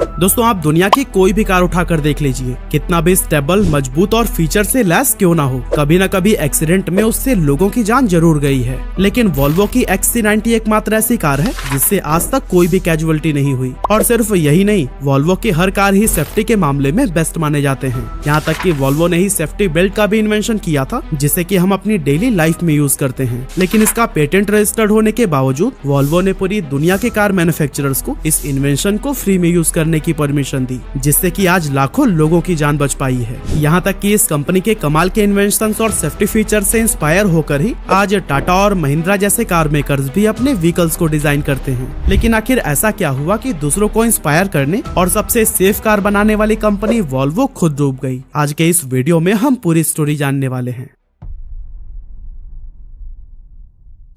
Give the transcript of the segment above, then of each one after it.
दोस्तों आप दुनिया की कोई भी कार उठाकर देख लीजिए, कितना भी स्टेबल, मजबूत और फीचर से लैस क्यों ना हो, कभी न कभी एक्सीडेंट में उससे लोगों की जान जरूर गई है। लेकिन वॉल्वो की XC90 एकमात्र ऐसी कार है जिससे आज तक कोई भी कैजुअलिटी नहीं हुई। और सिर्फ यही नहीं, वॉल्वो की हर कार ही सेफ्टी के मामले में बेस्ट माने जाते हैं। यहाँ तक कि वॉल्वो ने ही सेफ्टी बेल्ट का भी इन्वेंशन किया था, जिसे कि हम अपनी डेली लाइफ में यूज करते हैं। लेकिन इसका पेटेंट रजिस्टर्ड होने के बावजूद वॉल्वो ने पूरी दुनिया के कार मैन्युफैक्चरर्स को इस इन्वेंशन को फ्री में यूज करने की परमिशन दी, जिससे कि आज लाखों लोगों की जान बच पाई है। यहाँ तक कि इस कंपनी के कमाल के इन्वेंशंस और सेफ्टी फीचर से इंस्पायर होकर ही आज टाटा और महिंद्रा जैसे कार मेकर्स भी अपने व्हीकल्स को डिजाइन करते हैं। लेकिन आखिर ऐसा क्या हुआ कि दूसरों को इंस्पायर करने और सबसे सेफ कार बनाने वाली कंपनी वॉल्वो खुद डूब गई? आज के इस वीडियो में हम पूरी स्टोरी जानने वाले हैं।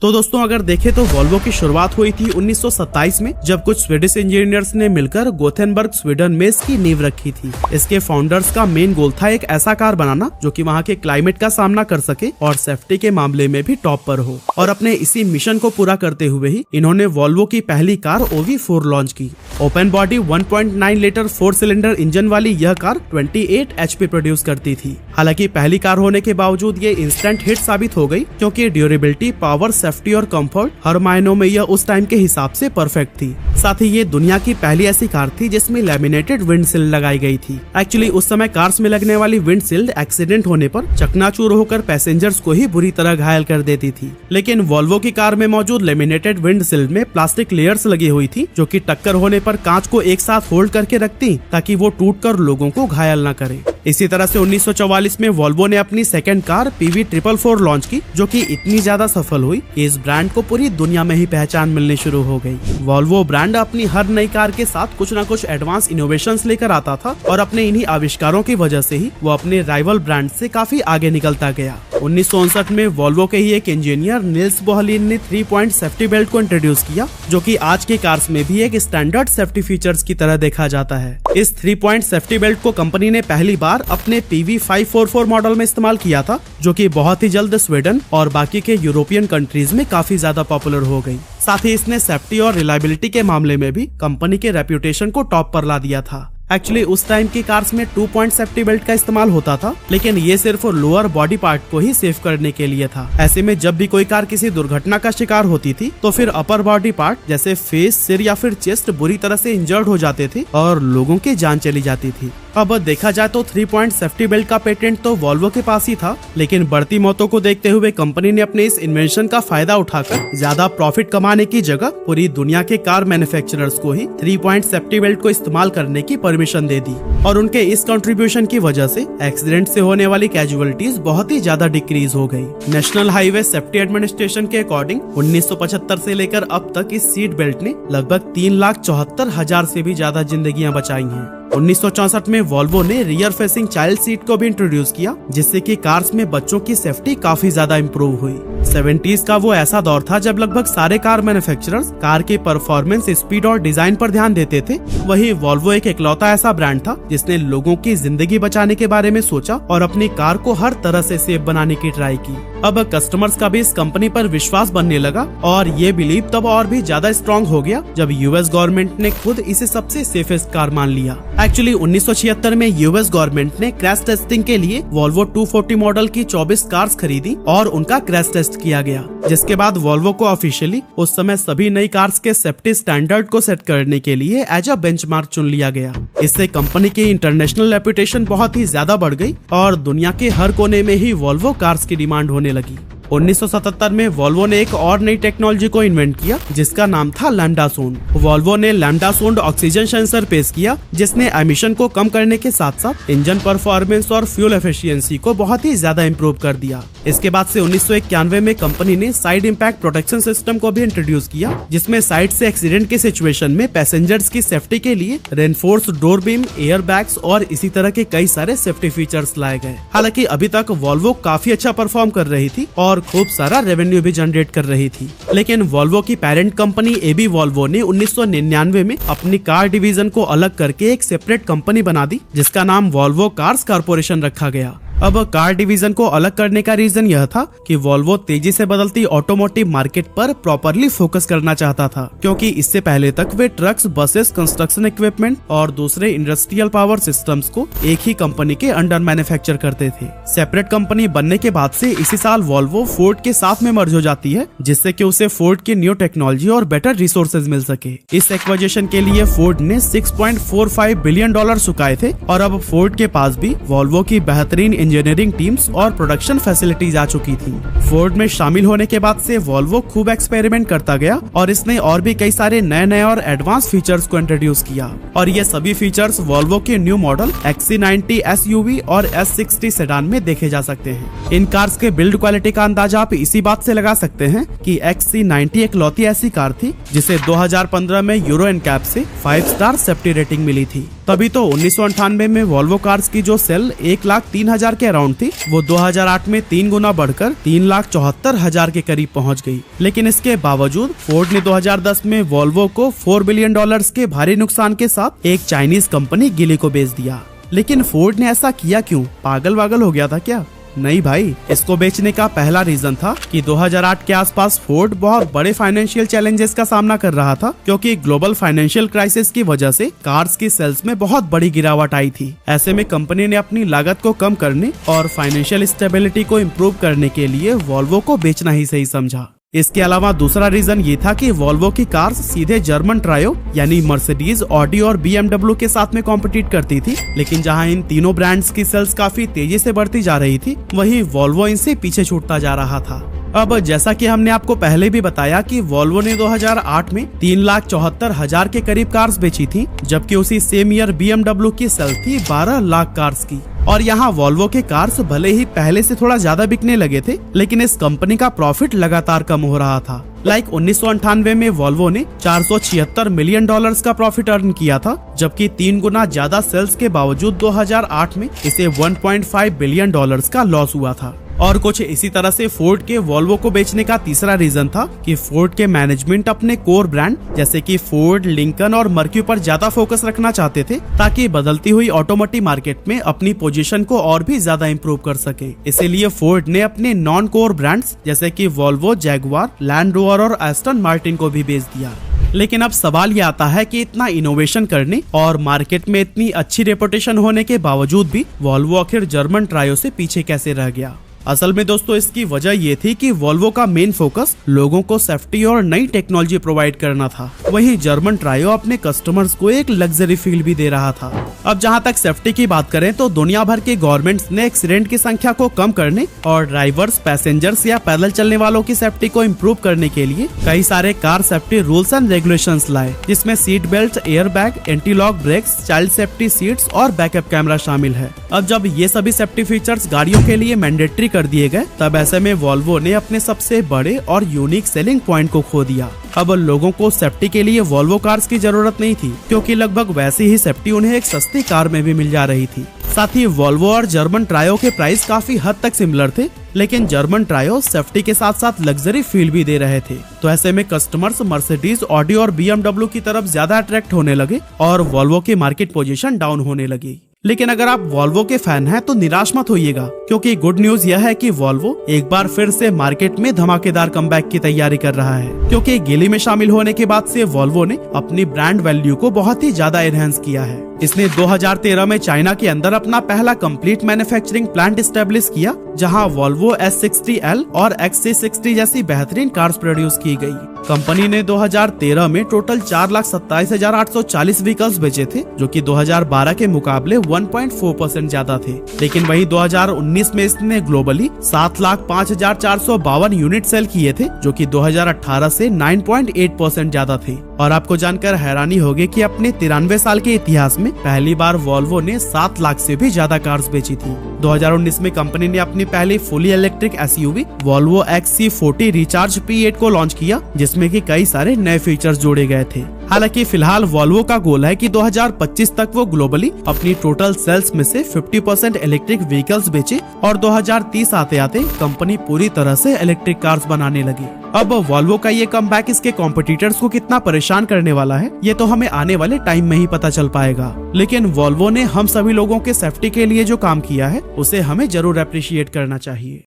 तो दोस्तों अगर देखें तो वॉल्वो की शुरुआत हुई थी 1927 में, जब कुछ स्वीडिश इंजीनियर्स ने मिलकर गोथेनबर्ग स्वीडन में इसकी नींव रखी थी। इसके फाउंडर्स का मेन गोल था एक ऐसा कार बनाना जो कि वहाँ के क्लाइमेट का सामना कर सके और सेफ्टी के मामले में भी टॉप पर हो। और अपने इसी मिशन को पूरा करते हुए ही इन्होंने वॉल्वो की पहली कार OV4 लॉन्च की। Open body 1.9 litre 4 cylinder engine वाली यह कार 28 HP प्रोड्यूस करती थी। हालांकि पहली कार होने के बावजूद ये इंस्टेंट हिट साबित हो गई, क्योंकि ड्यूरेबिलिटी, पावर, सेफ्टी और कंफर्ट हर मायनों में यह उस टाइम के हिसाब से परफेक्ट थी। साथ ही ये दुनिया की पहली ऐसी कार थी जिसमें लैमिनेटेड विंडशील्ड लगाई गई थी। एक्चुअली उस समय कार्स में लगने वाली विंडशील्ड एक्सीडेंट होने पर चकनाचूर होकर पैसेंजर्स को ही बुरी तरह घायल कर देती थी। लेकिन वॉल्वो की कार में मौजूद लैमिनेटेड विंडशील्ड में प्लास्टिक लेयर्स लगी हुई थी, जो कि टक्कर होने पर कांच को एक साथ होल्ड करके रखती ताकि वो टूटकर लोगों को घायल न करे। इसी तरह से 1944 में वॉल्वो ने अपनी सेकंड कार PV444 लॉन्च की, जो कि इतनी ज्यादा सफल हुई कि इस ब्रांड को पूरी दुनिया में ही पहचान मिलनी शुरू हो गई। वॉल्वो ब्रांड अपनी हर नई कार के साथ कुछ न कुछ एडवांस इनोवेशंस लेकर आता था और अपने इन्हीं आविष्कारों की वजह से ही वो अपने राइवल ब्रांड से काफी आगे निकलता गया। 1959 में वॉल्वो के ही एक इंजीनियर निल्स बोहलिन ने 3 पॉइंट सेफ्टी बेल्ट को इंट्रोड्यूस किया, जो कि आज के कार्स में भी एक स्टैंडर्ड सेफ्टी फीचर्स की तरह देखा जाता है। इस 3 पॉइंट सेफ्टी बेल्ट को कंपनी ने पहली बार अपने PV544 मॉडल में इस्तेमाल किया था, जो कि बहुत ही जल्द स्वीडन और बाकी के यूरोपियन कंट्रीज में काफी ज्यादा पॉपुलर हो गई। साथ ही इसने सेफ्टी और रिलायबिलिटी के मामले में भी कंपनी के रेप्यूटेशन को टॉप पर ला दिया था। एक्चुअली उस टाइम की कार्स में 2 पॉइंट सेफ्टी बेल्ट का इस्तेमाल होता था, लेकिन ये सिर्फ लोअर बॉडी पार्ट को ही सेफ करने के लिए था। ऐसे में जब भी कोई कार किसी दुर्घटना का शिकार होती थी तो फिर अपर बॉडी पार्ट जैसे फेस, सिर या फिर चेस्ट बुरी तरह से इंजर्ड हो जाते थे और लोगों की जान चली जाती थी। अब देखा जाए तो 3 पॉइंट सेफ्टी बेल्ट का पेटेंट तो वॉल्वो के पास ही था, लेकिन बढ़ती मौतों को देखते हुए कंपनी ने अपने इस इन्वेंशन का फायदा उठाकर ज्यादा प्रॉफिट कमाने की जगह पूरी दुनिया के कार मैन्युफैक्चरर्स को ही 3 पॉइंट सेफ्टी बेल्ट को इस्तेमाल करने की परमिशन दे दी। और उनके इस कंट्रीब्यूशन की वजह से एक्सीडेंट से होने वाली कैजुअलिटीज बहुत ही ज्यादा डिक्रीज हो गई। नेशनल हाईवे सेफ्टी एडमिनिस्ट्रेशन के अकॉर्डिंग 1975 से लेकर अब तक इस सीट बेल्ट ने लगभग 3,74,000 से भी ज्यादा जिंदगियां बचाई हैं। 1964 में वॉल्वो ने रियर फेसिंग चाइल्ड सीट को भी इंट्रोड्यूस किया, जिससे कि कार्स में बच्चों की सेफ्टी काफी ज्यादा इम्प्रूव हुई। 70s का वो ऐसा दौर था जब लगभग सारे कार मैन्युफैक्चरर्स कार के परफॉर्मेंस, स्पीड और डिजाइन पर ध्यान देते थे। वही वॉल्वो एक इकलौता ऐसा ब्रांड था जिसने लोगों की जिंदगी बचाने के बारे में सोचा और अपनी कार को हर तरह से सेफ बनाने की ट्राई की। अब कस्टमर्स का भी इस कंपनी पर विश्वास बनने लगा और ये बिलीव तब और भी ज्यादा स्ट्रॉन्ग हो गया जब US गवर्नमेंट ने खुद इसे सबसे सेफेस्ट कार मान लिया। एक्चुअली 1976 में US गवर्नमेंट ने क्रैश टेस्टिंग के लिए वॉल्वो 240 मॉडल की 24 कार्स खरीदी और उनका क्रैश टेस्ट किया गया, जिसके बाद वॉल्वो को ऑफिशियली उस समय सभी नई कार्स के सेफ्टी स्टैंडर्ड को सेट करने के लिए एज अ बेंचमार्क चुन लिया गया। इससे कंपनी की इंटरनेशनल रेपुटेशन बहुत ही ज्यादा बढ़ गई और दुनिया के हर कोने में ही वॉल्वो कार्स की डिमांड होने लगी। 1977 में वॉल्वो ने एक और नई टेक्नोलॉजी को इन्वेंट किया, जिसका नाम था लैम्डा सोंड। वॉल्वो ने लैम्डा सोंड ऑक्सीजन सेंसर पेश किया, जिसने एमिशन को कम करने के साथ साथ इंजन परफॉर्मेंस और फ्यूल एफिशिएंसी को बहुत ही ज्यादा इम्प्रूव कर दिया। इसके बाद से 1991 में कंपनी ने साइड इम्पैक्ट प्रोटेक्शन सिस्टम को भी इंट्रोड्यूस किया, जिसमें साइड से एक्सीडेंट के सिचुएशन में पैसेंजर्स की सेफ्टी के लिए reinforce door beam, air bags और इसी तरह के कई सारे सेफ्टी फीचर्स लाए गए। हालांकि अभी तक वॉल्वो काफी अच्छा परफॉर्म कर रही थी और खूब सारा रेवेन्यू भी जनरेट कर रही थी, लेकिन वॉल्वो की पेरेंट कंपनी AB वॉल्वो ने 1999 में अपनी कार डिवीजन को अलग करके एक सेपरेट कंपनी बना दी, जिसका नाम वॉल्वो कार्स कॉर्पोरेशन रखा गया। अब कार डिवीजन को अलग करने का रीजन यह था कि वॉल्वो तेजी से बदलती ऑटोमोटिव मार्केट पर प्रॉपरली फोकस करना चाहता था, क्योंकि इससे पहले तक वे ट्रक्स, बसेस, कंस्ट्रक्शन इक्विपमेंट और दूसरे इंडस्ट्रियल पावर सिस्टम्स को एक ही कंपनी के अंडर मैन्युफैक्चर करते थे। सेपरेट कंपनी बनने के बाद से इसी साल वॉल्वो फोर्ड के साथ में मर्ज हो जाती है, जिससे कि उसे फोर्ड की न्यू टेक्नोलॉजी और बेटर रिसोर्सेज मिल सके। इस एक्विजिशन के लिए फोर्ड ने $6.45 बिलियन चुकाए थे और अब फोर्ड के पास भी वॉल्वो की बेहतरीन इंजीनियरिंग टीम्स और प्रोडक्शन फैसिलिटीज आ चुकी थी। फोर्ड में शामिल होने के बाद से वॉल्वो खूब एक्सपेरिमेंट करता गया और इसने और भी कई सारे नए और एडवांस फीचर्स को इंट्रोड्यूस किया, और ये सभी फीचर्स वॉल्वो के न्यू मॉडल XC90 SUV और S60 सेडान में देखे जा सकते हैं। इन कार्स के बिल्ड क्वालिटी का अंदाजा आप इसी बात से लगा सकते हैं कि XC90 एक लौती ऐसी कार थी जिसे 2015 में यूरो NCAP से 5 स्टार सेफ्टी रेटिंग मिली थी। तभी तो 1998 में वॉल्वो कार्स की जो सेल 1,03,000 के अराउंड थी, वो 2008 में 3 गुना बढ़कर 3,74,000 के करीब पहुंच गई। लेकिन इसके बावजूद फोर्ड ने 2010 में वॉल्वो को $4 बिलियन के भारी नुकसान के साथ एक चाइनीज कंपनी गिली को बेच दिया। लेकिन फोर्ड ने ऐसा किया क्यों? पागल वागल हो गया था क्या? नहीं भाई, इसको बेचने का पहला रीजन था कि 2008 के आसपास फोर्ड बहुत बड़े फाइनेंशियल चैलेंजेस का सामना कर रहा था, क्योंकि ग्लोबल फाइनेंशियल क्राइसिस की वजह से कार्स की सेल्स में बहुत बड़ी गिरावट आई थी। ऐसे में कंपनी ने अपनी लागत को कम करने और फाइनेंशियल स्टेबिलिटी को इम्प्रूव करने के लिए वॉल्वो को बेचना ही सही समझा। इसके अलावा दूसरा रीजन ये था कि वॉल्वो की कार्स सीधे जर्मन ट्रायो यानी मर्सिडीज, ऑडी और BMW के साथ में कॉम्पिटिट करती थी, लेकिन जहां इन तीनों ब्रांड्स की सेल्स काफी तेजी से बढ़ती जा रही थी, वहीं वॉल्वो इनसे पीछे छूटता जा रहा था। अब जैसा कि हमने आपको पहले भी बताया कि वॉल्वो ने 2008 में 3,74,000 के करीब कार्स बेची थी, जबकि उसी सेम ईयर BMW की सेल थी 12 लाख कार्स की। और यहाँ वॉल्वो के कार्स भले ही पहले से थोड़ा ज्यादा बिकने लगे थे, लेकिन इस कंपनी का प्रॉफिट लगातार कम हो रहा था। 1998 में वॉल्वो ने $476 मिलियन का प्रॉफिट अर्न किया था, जबकि 3 गुना ज्यादा सेल्स के बावजूद 2008 में इसे $1.5 बिलियन का लॉस हुआ था। और कुछ इसी तरह से फोर्ड के वॉल्वो को बेचने का तीसरा रीजन था कि फोर्ड के मैनेजमेंट अपने कोर ब्रांड जैसे कि फोर्ड, लिंकन और मर्क्यू पर ज्यादा फोकस रखना चाहते थे, ताकि बदलती हुई ऑटोमोटिव मार्केट में अपनी पोजीशन को और भी ज्यादा इंप्रूव कर सके। इसीलिए फोर्ड ने अपने नॉन कोर ब्रांड्स जैसे कि वॉल्वो, जैगुआर, लैंड रोवर और एस्टन मार्टिन को भी बेच दिया। लेकिन अब सवाल ये आता है कि इतना इनोवेशन करने और मार्केट में इतनी अच्छी रेपुटेशन होने के बावजूद भी वॉल्वो आखिर जर्मन ट्रायो से पीछे कैसे रह गया? असल में दोस्तों इसकी वजह ये थी कि वॉल्वो का मेन फोकस लोगों को सेफ्टी और नई टेक्नोलॉजी प्रोवाइड करना था, वहीं जर्मन ट्रायो अपने कस्टमर्स को एक लग्जरी फील भी दे रहा था। अब जहां तक सेफ्टी की बात करें तो दुनिया भर के गवर्नमेंट्स ने एक्सीडेंट की संख्या को कम करने और ड्राइवर्स, पैसेंजर्स या पैदल चलने वालों की सेफ्टी को इम्प्रूव करने के लिए कई सारे car safety rules and regulations लाए, जिसमें seat belt, air bag, anti lock brakes, child safety seats और बैकअप कैमरा शामिल है। अब जब ये सभी सेफ्टी फीचर्स गाड़ियों के लिए मैंडेटरी कर दिए गए, तब ऐसे में वॉल्वो ने अपने सबसे बड़े और यूनिक सेलिंग पॉइंट को खो दिया। अब लोगों को सेफ्टी के लिए वॉल्वो कार्स की जरूरत नहीं थी, क्योंकि लगभग वैसी ही सेफ्टी उन्हें एक सस्ती कार में भी मिल जा रही थी। साथ ही वॉल्वो और जर्मन ट्रायो के प्राइस काफी हद तक सिमिलर थे, लेकिन जर्मन ट्रायो सेफ्टी के साथ साथ लग्जरी फील भी दे रहे थे। तो ऐसे में कस्टमर्स मर्सिडीज, ऑडी और BMW की तरफ ज्यादा अट्रैक्ट होने लगे और वॉल्वो की मार्केट पोजीशन डाउन होने लगी। लेकिन अगर आप वॉल्वो के फैन हैं तो निराश मत होइएगा, क्योंकि गुड न्यूज यह है कि वॉल्वो एक बार फिर से मार्केट में धमाकेदार कमबैक की तैयारी कर रहा है, क्योंकि गिली में शामिल होने के बाद से वॉल्वो ने अपनी ब्रांड वैल्यू को बहुत ही ज्यादा एनहेंस किया है। इसने 2013 में चाइना के अंदर अपना पहला कंप्लीट मैन्युफैक्चरिंग प्लांट एस्टेब्लिश किया, जहां वॉल्वो S60L और XC60 जैसी बेहतरीन कार्स प्रोड्यूस की गई। कंपनी ने 2013 में टोटल 4,27,840 व्हीकल्स बेचे थे, जो कि 2012 के मुकाबले 1.4% ज्यादा थे। लेकिन वही 2019 में इसने ग्लोबली 7,05,452 यूनिट सेल किए थे, जो कि 2018 से 9.8% ज्यादा थे। और आपको जानकर हैरानी होगी कि अपने 93 साल के इतिहास में पहली बार वॉल्वो ने 7 लाख से भी ज्यादा कार्स बेची थी। 2019 में कंपनी ने अपनी पहली fully electric SUV Volvo XC40 recharge P8 को लॉन्च किया, जिसमें कि कई सारे नए फीचर्स जोड़े गए थे। हालांकि फिलहाल वॉल्वो का गोल है कि 2025 तक वो ग्लोबली अपनी टोटल सेल्स में से 50% इलेक्ट्रिक व्हीकल्स बेचे और 2030 आते आते कंपनी पूरी तरह से इलेक्ट्रिक कार्स बनाने लगी। अब वॉल्वो का ये कमबैक इसके कॉम्पिटिटर्स को कितना परेशान करने वाला है ये तो हमें आने वाले टाइम में ही पता चल पाएगा। लेकिन वॉल्वो ने हम सभी लोगों के सेफ्टी के लिए जो काम किया है उसे हमें जरूर अप्रिशिएट करना चाहिए।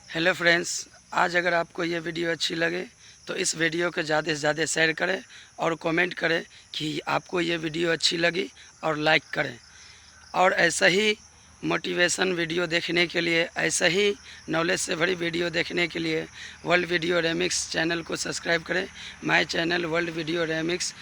हेलो फ्रेंड्स, आज अगर आपको ये वीडियो अच्छी लगे तो इस वीडियो को ज़्यादा से ज़्यादा शेयर करें और कमेंट करें कि आपको ये वीडियो अच्छी लगी और लाइक करें। और ऐसा ही मोटिवेशन वीडियो देखने के लिए, ऐसा ही नॉलेज से भरी वीडियो देखने के लिए वर्ल्ड वीडियो रेमिक्स चैनल को सब्सक्राइब करें। My channel world video remix.